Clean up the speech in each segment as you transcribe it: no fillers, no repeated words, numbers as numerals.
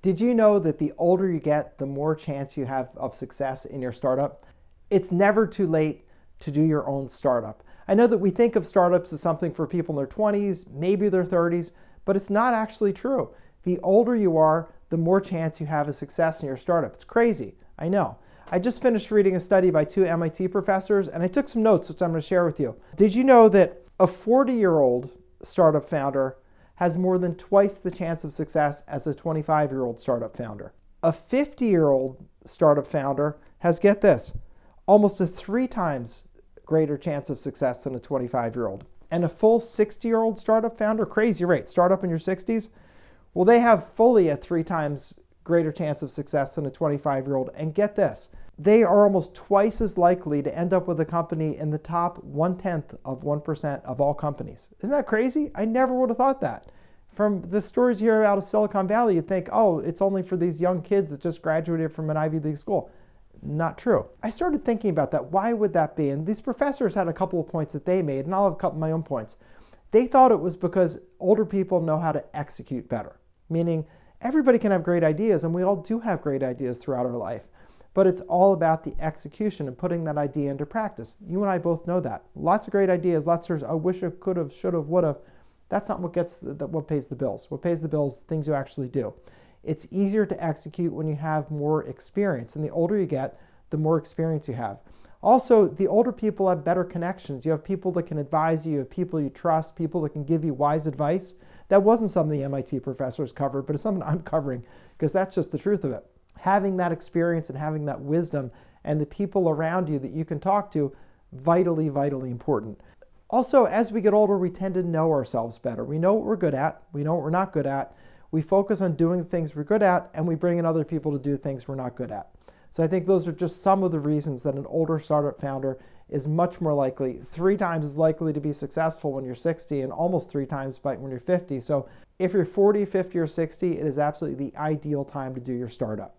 Did you know that the older you get, the more chance you have of success in your startup? It's never too late to do your own startup. I know that we think of startups as something for people in their 20s, maybe their 30s, but it's not actually true. The older you are, the more chance you have of success in your startup. It's crazy, I know. I just finished reading a study by 2 MIT professors, and I took some notes, which I'm going to share with you. Did you know that a 40-year-old startup founder has more than twice the chance of success as a 25-year-old startup founder? A 50-year-old startup founder has, get this, almost a 3 times greater chance of success than a 25-year-old. And a full 60-year-old startup founder, crazy rate, startup in your 60s, well, they have fully a 3 times greater chance of success than a 25-year-old. And get this, they are almost twice as likely to end up with a company in the top 0.1% of all companies. Isn't that crazy? I never would have thought that. From the stories you hear out of Silicon Valley, you'd think, oh, it's only for these young kids that just graduated from an Ivy League school. Not true. I started thinking about that. Why would that be? And these professors had a couple of points that they made, and I'll have a couple of my own points. They thought it was because older people know how to execute better, meaning everybody can have great ideas, and we all do have great ideas throughout our life. But it's all about the execution and putting that idea into practice. You and I both know that. Lots of great ideas, lots of I wish I could have, should have, would have. That's not what what pays the bills. What pays the bills, things you actually do. It's easier to execute when you have more experience. And the older you get, the more experience you have. Also, the older people have better connections. You have people that can advise you, have people you trust, people that can give you wise advice. That wasn't something the MIT professors covered, but it's something I'm covering because that's just the truth of it. Having that experience and having that wisdom and the people around you that you can talk to, vitally, vitally important. Also, as we get older, we tend to know ourselves better. We know what we're good at. We know what we're not good at. We focus on doing the things we're good at, and we bring in other people to do things we're not good at. So I think those are just some of the reasons that an older startup founder is much more likely, 3 times as likely to be successful when you're 60 and almost 3 times when you're 50. So if you're 40, 50, or 60, it is absolutely the ideal time to do your startup.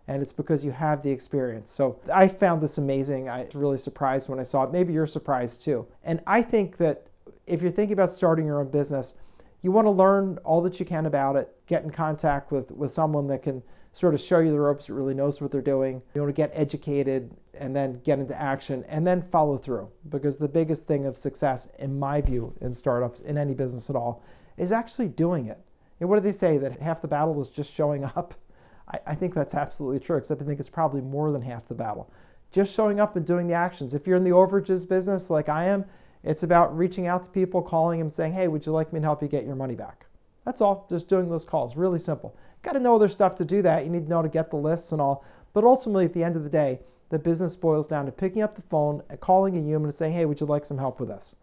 And it's because you have the experience. So I found this amazing. I was really surprised when I saw it. Maybe you're surprised too. And I think that if you're thinking about starting your own business, you want to learn all that you can about it, get in contact with someone that can sort of show you the ropes, that really knows what they're doing. You want to get educated and then get into action and then follow through. Because the biggest thing of success, in my view, in startups, in any business at all, is actually doing it. And what do they say? That half the battle is just showing up? I think that's absolutely true, except I think it's probably more than half the battle. Just showing up and doing the actions. If you're in the overages business like I am, it's about reaching out to people, calling them, saying, hey, would you like me to help you get your money back? That's all, just doing those calls, really simple. Got to know other stuff to do that. You need to know how to get the lists and all. But ultimately, at the end of the day, the business boils down to picking up the phone and calling a human and saying, hey, would you like some help with this?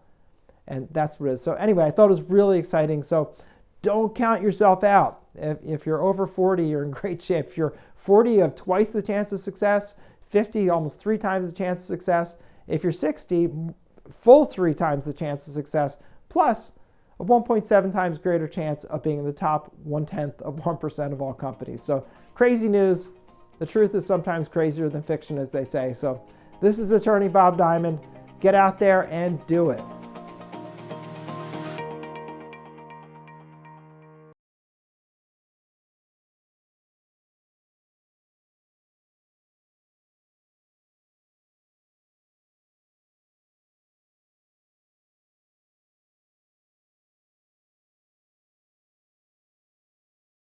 And that's what it is. So anyway, I thought it was really exciting. So don't count yourself out. If you're over 40, you're in great shape. If you're 40, you have twice the chance of success. 50, almost 3 times the chance of success. If you're 60, full 3 times the chance of success, plus a 1.7 times greater chance of being in the top 0.1% of all companies. So crazy news. The truth is sometimes crazier than fiction, as they say. So this is attorney Bob Diamond. Get out there and do it.